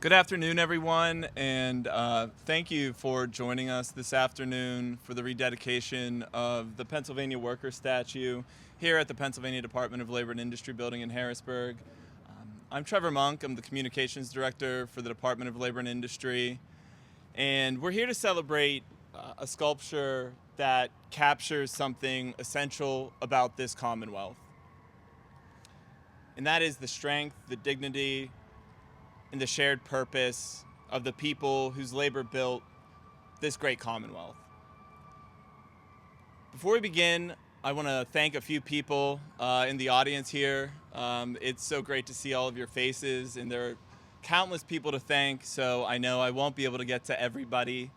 Good afternoon, everyone, and thank you for joining us this afternoon for the rededication of the Pennsylvania Worker statue here at the Pennsylvania Department of Labor and Industry building in Harrisburg. I'm Trevor Monk. I'm the Communications Director for the Department of Labor and Industry, and we're here to celebrate a sculpture that captures something essential about this Commonwealth, and that is the strength, the dignity, and the shared purpose of the people whose labor built this great Commonwealth. Before we begin, I want to thank a few people in the audience here. It's so great to see all of your faces, and there are countless people to thank, so I know I won't be able to get to everybody.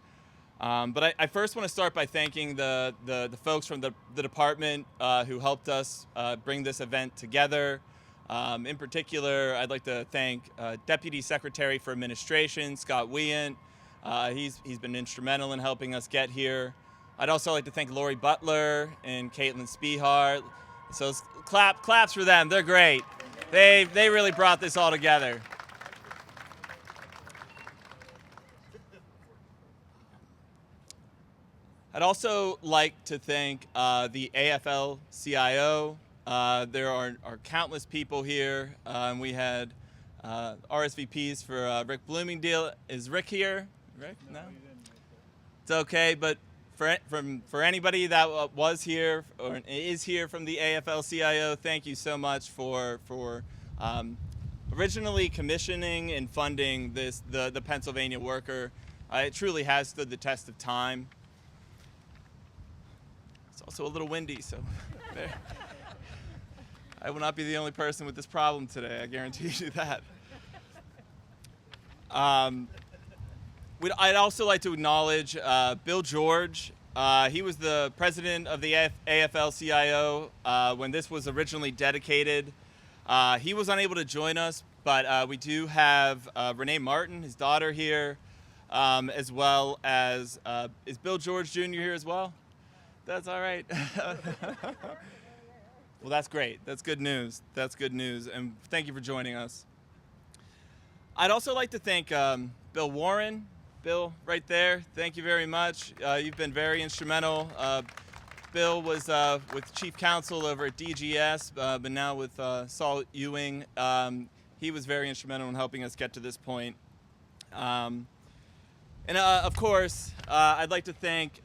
But I first want to start by thanking the folks from the department who helped us bring this event together. In particular, I'd like to thank Deputy Secretary for Administration, Scott Weant. He's been instrumental in helping us get here. I'd also like to thank Lori Butler and Caitlin Spihart. So claps for them. They're great. They really brought this all together. I'd also like to thank the AFL-CIO. There are countless people here. We had RSVPs for Rick Bloomingdale. Is Rick here? Rick? No? It's okay, but for anybody that was here or is here from the AFL-CIO, thank you so much for originally commissioning and funding the Pennsylvania Worker. It truly has stood the test of time. It's also a little windy, so there. I will not be the only person with this problem today, I guarantee you that. I'd also like to acknowledge Bill George. He was the president of the AFL-CIO when this was originally dedicated. He was unable to join us, but we do have Renee Martin, his daughter, here, as well as, is Bill George Jr. here as well? That's all right. Well, that's great. That's good news. That's good news. And thank you for joining us. I'd also like to thank Bill Warren. Bill, right there. Thank you very much. You've been very instrumental. Bill was with Chief Counsel over at DGS, but now with Saul Ewing. He was very instrumental in helping us get to this point. And of course, I'd like to thank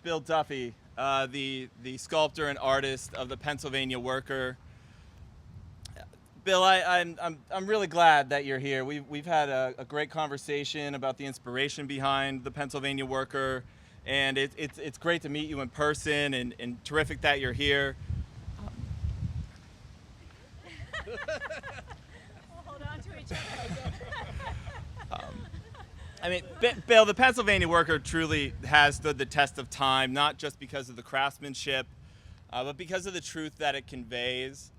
Bill Duffy, the sculptor and artist of the Pennsylvania Worker. Bill, I'm really glad that you're here. We've had a great conversation about the inspiration behind the Pennsylvania Worker, and it's great to meet you in person, and terrific that you're here. We'll hold on to each other. I mean, Bill, the Pennsylvania Worker truly has stood the test of time, not just because of the craftsmanship, but because of the truth that it conveys.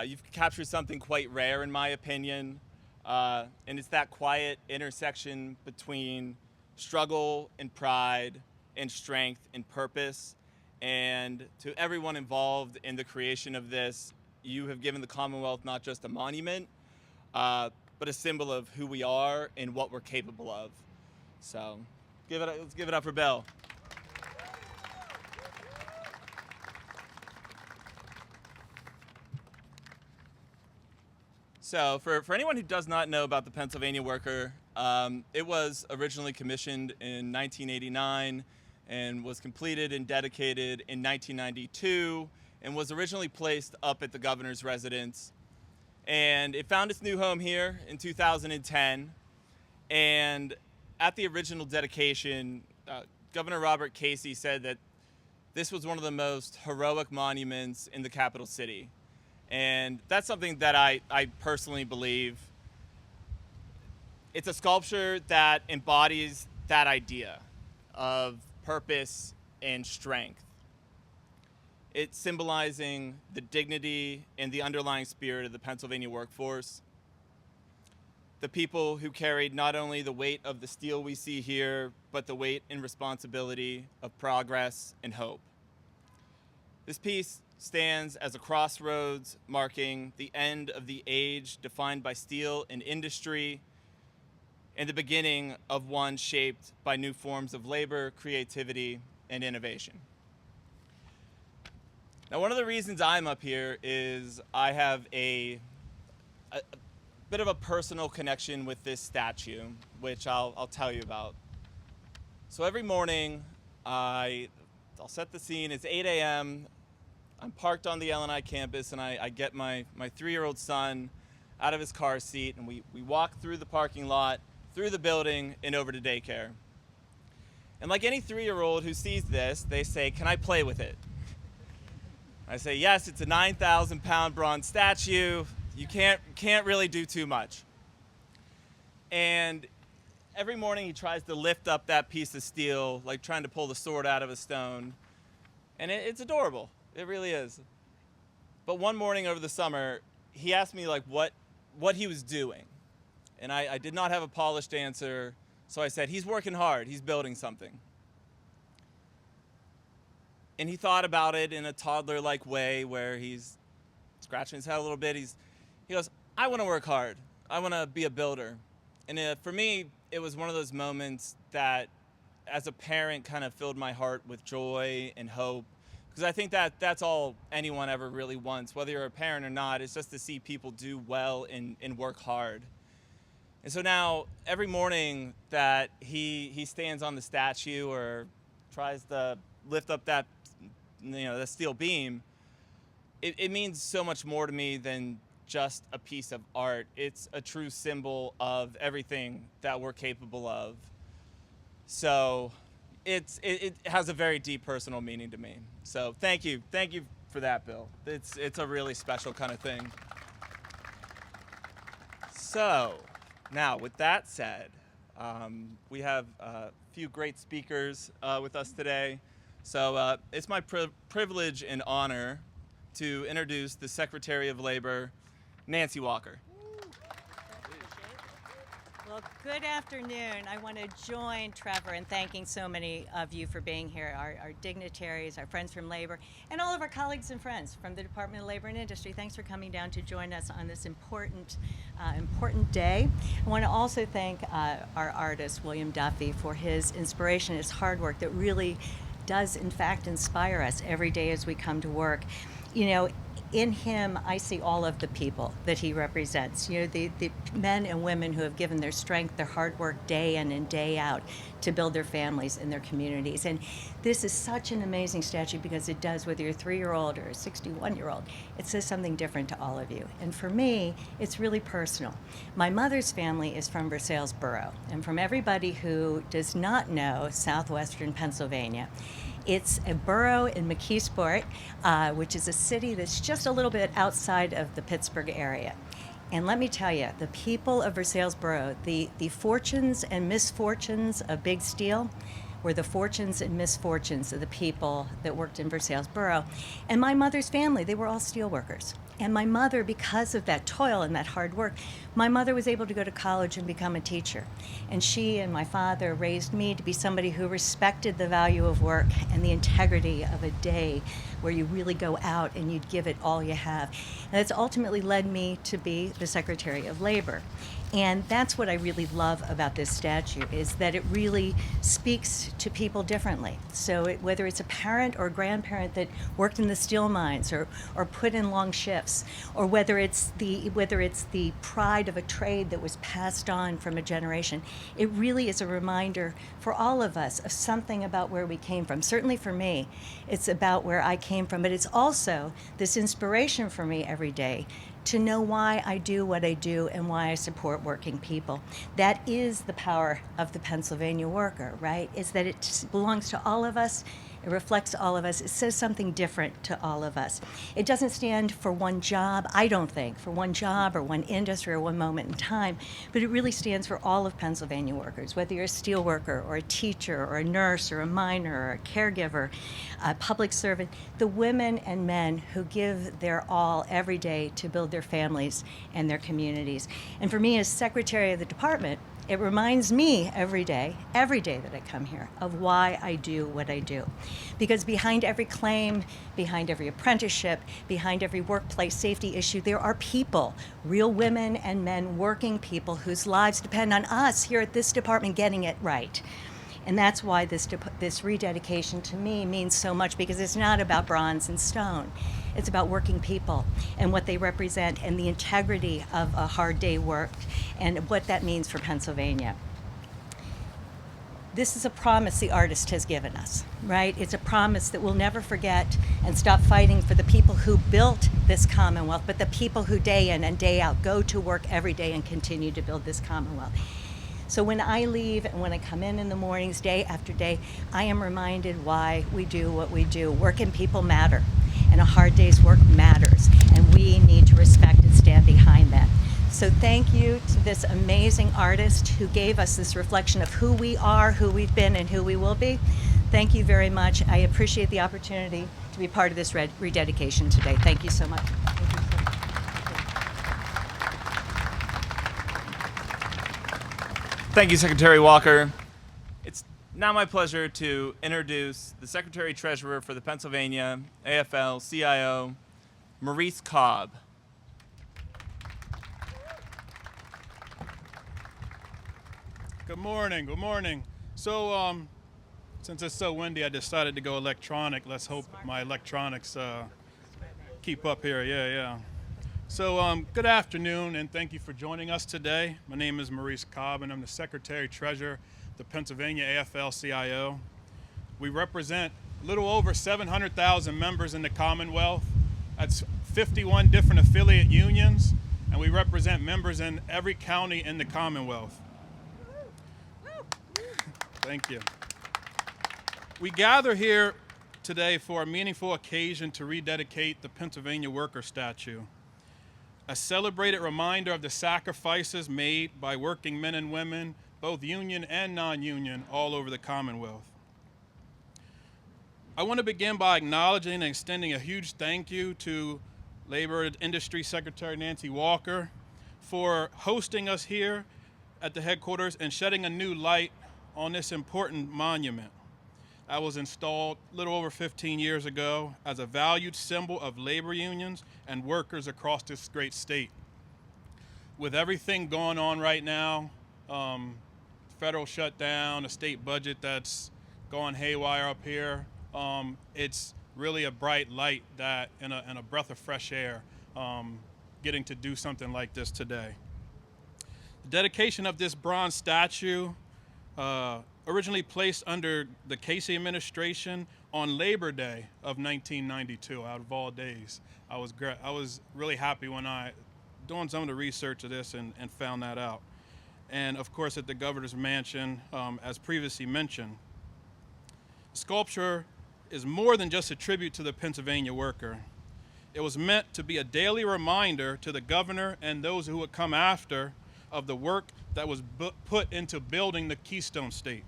You've captured something quite rare, in my opinion, and it's that quiet intersection between struggle and pride and strength and purpose. And to everyone involved in the creation of this, you have given the Commonwealth not just a monument, but a symbol of who we are and what we're capable of. So let's give it up for Bill. So for anyone who does not know about the Pennsylvania Worker, it was originally commissioned in 1989 and was completed and dedicated in 1992 and was originally placed up at the governor's residence. And it found its new home here in 2010. And at the original dedication, Governor Robert Casey said that this was one of the most heroic monuments in the capital city. And that's something that I personally believe. It's a sculpture that embodies that idea of purpose and strength. It's symbolizing the dignity and the underlying spirit of the Pennsylvania workforce. The people who carried not only the weight of the steel we see here, but the weight and responsibility of progress and hope. This piece stands as a crossroads marking the end of the age defined by steel and industry and the beginning of one shaped by new forms of labor, creativity, and innovation. Now, one of the reasons I'm up here is I have a bit of a personal connection with this statue, which I'll tell you about. So every morning, I'll set the scene. It's 8 a.m. I'm parked on the LNI campus, and I get my 3-year-old son out of his car seat, and we walk through the parking lot, through the building, and over to daycare. And like any 3-year-old who sees this, they say, "Can I play with it?" I say, "Yes, it's a 9,000-pound bronze statue. You can't really do too much." And every morning he tries to lift up that piece of steel, like trying to pull the sword out of a stone. And it's adorable. It really is. But one morning over the summer, he asked me like what he was doing. And I did not have a polished answer. So I said, "He's working hard. He's building something." And he thought about it in a toddler-like way where he's scratching his head a little bit. He goes, "I want to work hard. I want to be a builder." And for me, it was one of those moments that, as a parent, kind of filled my heart with joy and hope. Because I think that that's all anyone ever really wants, whether you're a parent or not, is just to see people do well and work hard. And so now, every morning that he stands on the statue or tries to lift up that, the steel beam, it means so much more to me than just a piece of art. It's a true symbol of everything that we're capable of. So it has a very deep personal meaning to me. So thank you for that, Bill. It's a really special kind of thing. So now, with that said, we have a few great speakers with us today. So it's my privilege and honor to introduce the Secretary of Labor, Nancy Walker. Well, good afternoon. I want to join Trevor in thanking so many of you for being here, our dignitaries, our friends from labor, and all of our colleagues and friends from the Department of Labor and Industry. Thanks for coming down to join us on this important day. I want to also thank our artist, William Duffy, for his inspiration, his hard work that really does, in fact, inspire us every day as we come to work. In him, I see all of the people that he represents. The men and women who have given their strength, their hard work day in and day out to build their families and their communities. And this is such an amazing statue because it does, whether you're a 3-year-old or a 61-year-old, it says something different to all of you. And for me, it's really personal. My mother's family is from Versailles Borough. And from everybody who does not know southwestern Pennsylvania, it's a borough in McKeesport, which is a city that's just a little bit outside of the Pittsburgh area. And let me tell you, the people of Versailles Borough, the fortunes and misfortunes of Big Steel were the fortunes and misfortunes of the people that worked in Versailles Borough. And my mother's family, they were all steel workers. And my mother, because of that toil and that hard work, my mother was able to go to college and become a teacher. And she and my father raised me to be somebody who respected the value of work and the integrity of a day where you really go out and you'd give it all you have. And that's ultimately led me to be the Secretary of Labor. And that's what I really love about this statue, is that it really speaks to people differently. So whether it's a parent or a grandparent that worked in the steel mines or put in long shifts, or whether it's the pride of a trade that was passed on from a generation, it really is a reminder for all of us of something about where we came from. Certainly for me, it's about where I came from, but it's also this inspiration for me every day to know why I do what I do and why I support working people. That is the power of the Pennsylvania worker, right? Is that it belongs to all of us. It reflects all of us. It says something different to all of us. It doesn't stand for one job, I don't think, for one job or one industry or one moment in time, but it really stands for all of Pennsylvania workers, whether you're a steel worker or a teacher or a nurse or a miner or a caregiver, a public servant, the women and men who give their all every day to build their families and their communities. And for me as Secretary of the Department, It reminds me every day that I come here, of why I do what I do. Because behind every claim, behind every apprenticeship, behind every workplace safety issue, there are people, real women and men, working people whose lives depend on us here at this department getting it right. And that's why this rededication to me means so much, because it's not about bronze and stone. It's about working people and what they represent and the integrity of a hard day worked and what that means for Pennsylvania. This is a promise the artist has given us, right? It's a promise that we'll never forget and stop fighting for the people who built this Commonwealth, but the people who day in and day out go to work every day and continue to build this Commonwealth. So when I leave and when I come in the mornings, day after day, I am reminded why we do what we do. Working people matter, and a hard day's work matters, and we need to respect and stand behind that. So thank you to this amazing artist who gave us this reflection of who we are, who we've been, and who we will be. Thank you very much. I appreciate the opportunity to be part of this rededication today. Thank you so much. Thank you, Secretary Walker. It's now my pleasure to introduce the Secretary-Treasurer for the Pennsylvania AFL-CIO, Maurice Cobb. Good morning, good morning. So, since it's so windy, I decided to go electronic. Let's hope my electronics keep up here, yeah. So, good afternoon, and thank you for joining us today. My name is Maurice Cobb, and I'm the Secretary-Treasurer of the Pennsylvania AFL-CIO. We represent a little over 700,000 members in the Commonwealth. That's 51 different affiliate unions, and we represent members in every county in the Commonwealth. Thank you. We gather here today for a meaningful occasion to rededicate the Pennsylvania Worker Statue, a celebrated reminder of the sacrifices made by working men and women, both union and non-union, all over the Commonwealth. I want to begin by acknowledging and extending a huge thank you to Labor and Industry Secretary Nancy Walker for hosting us here at the headquarters and shedding a new light on this important monument. I was installed a little over 15 years ago as a valued symbol of labor unions and workers across this great state. With everything going on right now, federal shutdown, a state budget that's gone haywire up here, it's really a bright light that and a breath of fresh air getting to do something like this today. The dedication of this bronze statue originally placed under the Casey administration on Labor Day of 1992, out of all days. I was really happy when doing some of the research of this and found that out. And of course at the Governor's Mansion, as previously mentioned. Sculpture is more than just a tribute to the Pennsylvania worker. It was meant to be a daily reminder to the governor and those who would come after of the work that was put into building the Keystone State.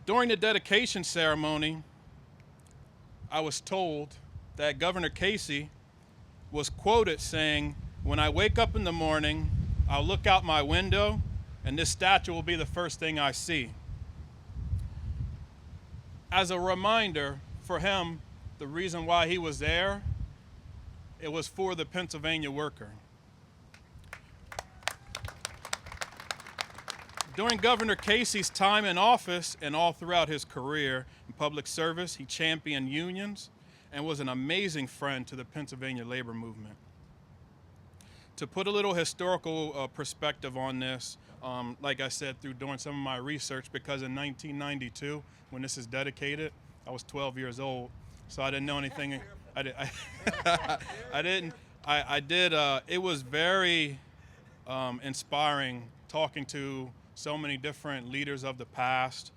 During the dedication ceremony, I was told that Governor Casey was quoted saying, "When I wake up in the morning, I'll look out my window and this statue will be the first thing I see." As a reminder for him, the reason why he was there, it was for the Pennsylvania worker. During Governor Casey's time in office and all throughout his career in public service, he championed unions and was an amazing friend to the Pennsylvania labor movement. To put a little historical perspective on this, like I said, through doing some of my research, because in 1992, when this is dedicated, I was 12 years old, so I didn't know anything. It was very inspiring talking to so many different leaders of the past,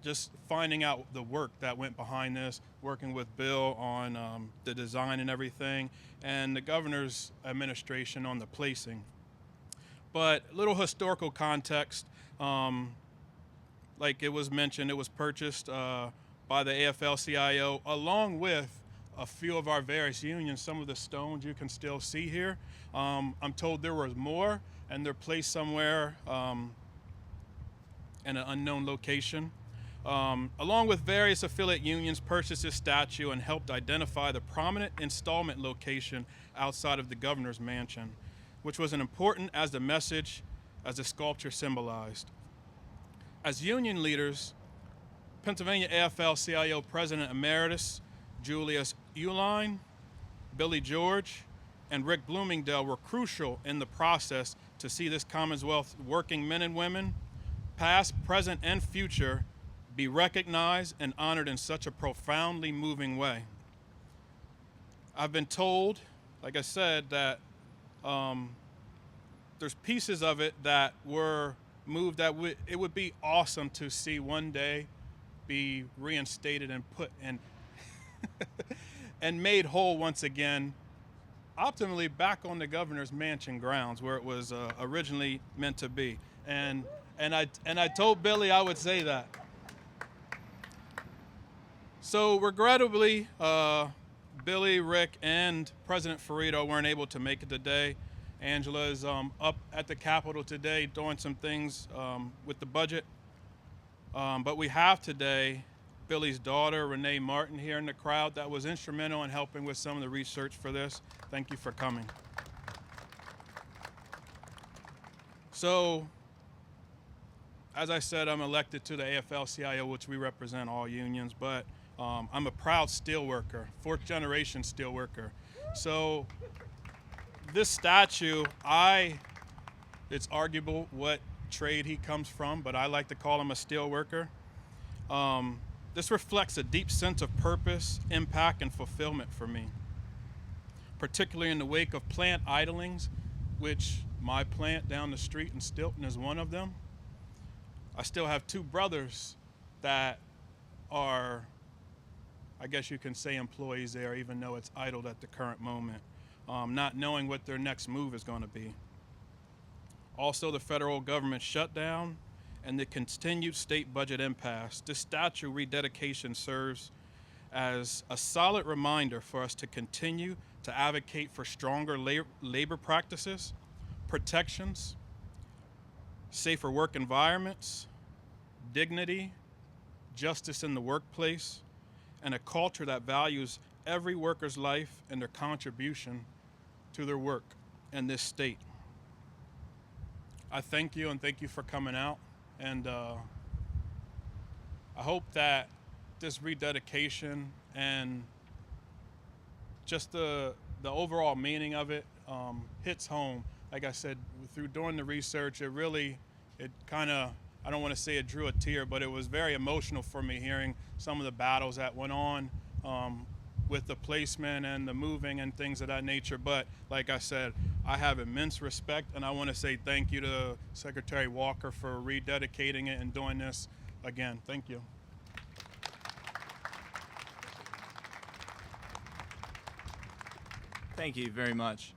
just finding out the work that went behind this, working with Bill on the design and everything, and the governor's administration on the placing. But a little historical context, like it was mentioned, it was purchased by the AFL-CIO along with a few of our various unions, some of the stones you can still see here. I'm told there was more, and they're placed somewhere in an unknown location. Along with various affiliate unions, purchased this statue and helped identify the prominent installment location outside of the governor's mansion, which was as important as the message as the sculpture symbolized. As union leaders, Pennsylvania AFL-CIO President Emeritus Julius Uihlein, Billy George, and Rick Bloomingdale were crucial in the process to see this Commonwealth working men and women, past, present, and future, be recognized and honored in such a profoundly moving way. I've been told, like I said, that there's pieces of it that were moved that it would be awesome to see one day be reinstated and put in and made whole once again, optimally back on the governor's mansion grounds where it was originally meant to be. And I told Billy I would say that. So regrettably, Billy, Rick, and President Ferrito weren't able to make it today. Angela is up at the Capitol today doing some things with the budget. But we have today Billy's daughter, Renee Martin, here in the crowd that was instrumental in helping with some of the research for this. Thank you for coming. So, as I said, I'm elected to the AFL-CIO, which we represent all unions, but I'm a proud steelworker, fourth generation steelworker. So this statue, it's arguable what trade he comes from, but I like to call him a steelworker. This reflects a deep sense of purpose, impact, and fulfillment for me, particularly in the wake of plant idlings, which my plant down the street in Stilton is one of them. I still have two brothers that are, I guess you can say, employees there, even though it's idled at the current moment, not knowing what their next move is going to be. Also, the federal government shutdown and the continued state budget impasse. This statue rededication serves as a solid reminder for us to continue to advocate for stronger labor practices, protections, safer work environments, dignity, justice in the workplace, and a culture that values every worker's life and their contribution to their work in this state. I thank you, and thank you for coming out. And I hope that this rededication and just the overall meaning of it hits home. Like I said, through doing the research, it kind of, I don't want to say it drew a tear, but it was very emotional for me hearing some of the battles that went on with the placement and the moving and things of that nature. But like I said, I have immense respect, and I want to say thank you to Secretary Walker for rededicating it and doing this again. Thank you. Thank you very much.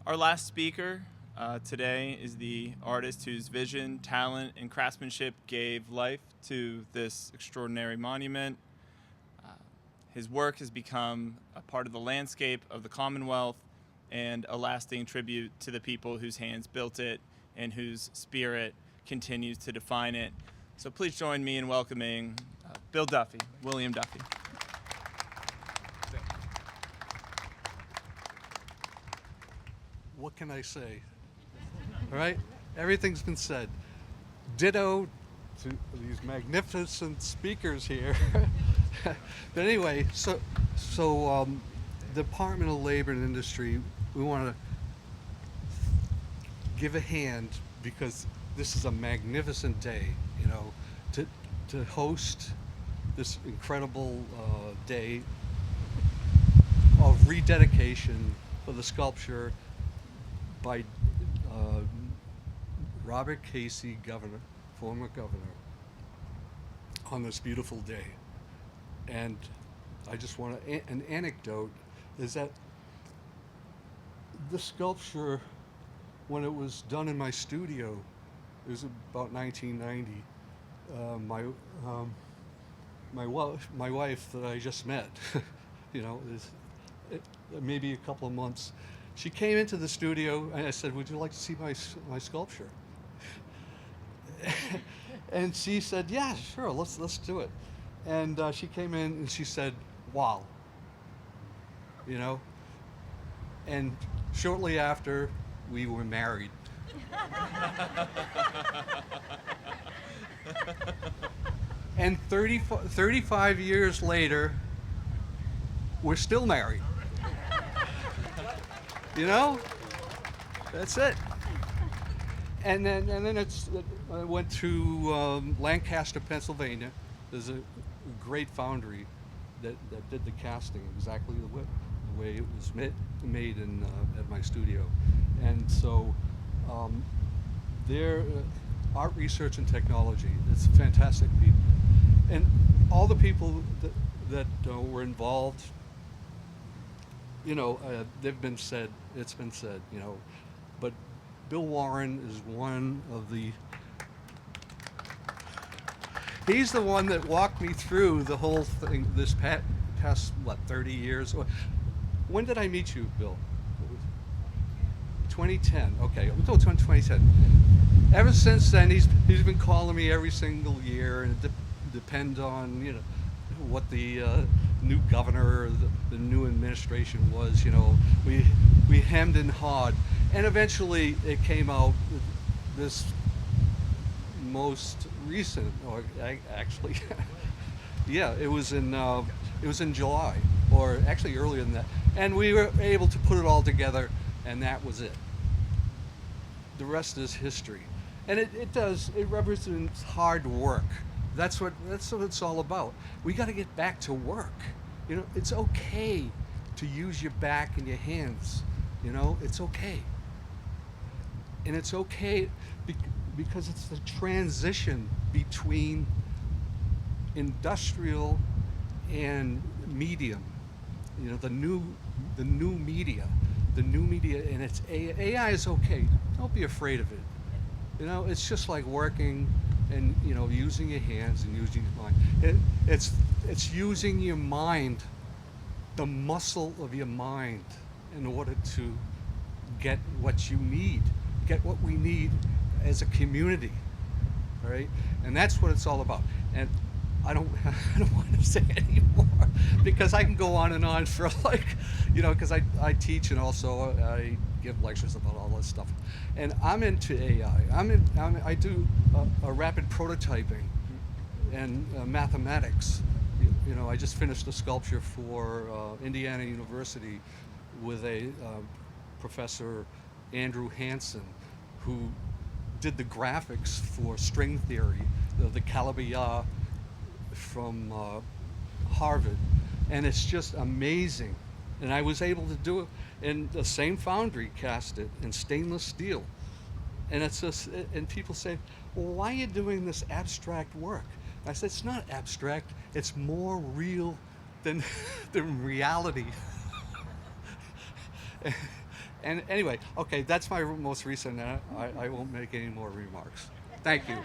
Our last speaker today is the artist whose vision, talent, and craftsmanship gave life to this extraordinary monument. His work has become a part of the landscape of the Commonwealth and a lasting tribute to the people whose hands built it and whose spirit continues to define it. So please join me in welcoming Bill Duffy, William Duffy. What can I say? All right, everything's been said. Ditto to these magnificent speakers here. But anyway, so Department of Labor and Industry, we want to give a hand because this is a magnificent day, you know, to host this incredible day of rededication for the sculpture by Robert Casey, governor, former governor, on this beautiful day. And I just want to, an anecdote is that the sculpture, when it was done in my studio, it was about 1990, my wife that I just met, you know, maybe a couple of months, she came into the studio and I said, "Would you like to see my sculpture?" And she said, "Yeah, sure, let's do it." And she came in and she said, "Wow," you know. And shortly after, we were married. And 35 years later, we're still married. You know? That's it. And then I went to Lancaster, Pennsylvania. There's a great foundry that did the casting exactly the way it was made in at my studio. And so their art research and technology, it's fantastic people. And all the people that were involved, you know, it's been said, you know, but Bill Warren is one of the, he's the one that walked me through the whole thing this past, what, 30 years? When did I meet you, Bill? 2010, okay, until 2010. Ever since then, he's been calling me every single year, and it depends on, you know, what the new governor or the new administration was. You know, we hemmed and hawed, and eventually it came out this most recent, or actually, yeah, it was in July, or actually earlier than that, and we were able to put it all together, and that was it. The rest is history, and it represents hard work. That's what it's all about. We got to get back to work. You know, it's okay to use your back and your hands. You know, it's okay. And it's okay because it's the transition between industrial and medium. You know, the new media, and it's AI is okay. Don't be afraid of it. You know, it's just like working and, you know, using your hands and using your mind. It's using your mind, the muscle of your mind, in order to get what you need, get what we need as a community, all right? And that's what it's all about. And I don't want to say anymore because I can go on for, like, you know, because I teach and also I give lectures about all this stuff. And I'm into AI. I do a rapid prototyping and mathematics. You know, I just finished a sculpture for Indiana University with a Professor Andrew Hansen, who did the graphics for string theory, the Calabi-Yah from Harvard, and it's just amazing. And I was able to do it in the same foundry, cast it in stainless steel. And it's just, and people say, "Well, why are you doing this abstract work?" I said, "It's not abstract. It's more real than reality." And anyway, okay, that's my most recent. I won't make any more remarks. Thank you.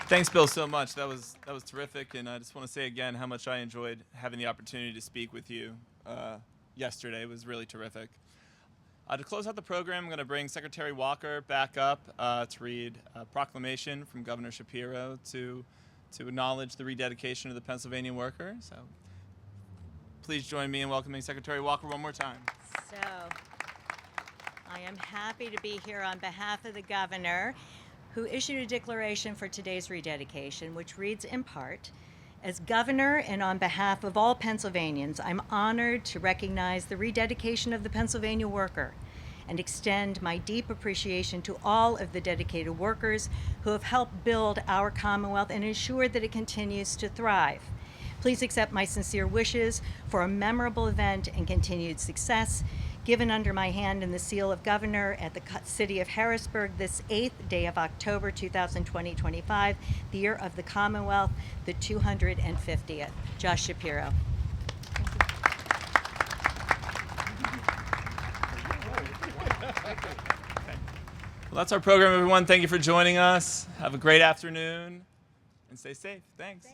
Thanks, Bill, so much. That was terrific, and I just want to say again how much I enjoyed having the opportunity to speak with you yesterday. It was really terrific. To close out the program, I'm going to bring Secretary Walker back up to read a proclamation from Governor Shapiro to acknowledge the rededication of the Pennsylvania worker. So please join me in welcoming Secretary Walker one more time. So I am happy to be here on behalf of the governor, who issued a declaration for today's rededication, which reads in part, "As governor and on behalf of all Pennsylvanians, I'm honored to recognize the rededication of the Pennsylvania worker and extend my deep appreciation to all of the dedicated workers who have helped build our Commonwealth and ensure that it continues to thrive. Please accept my sincere wishes for a memorable event and continued success, given under my hand in the seal of governor at the city of Harrisburg this 8th day of October 2025, the year of the Commonwealth, the 250th. Josh Shapiro." Well, that's our program, everyone. Thank you for joining us. Have a great afternoon and stay safe. Thanks.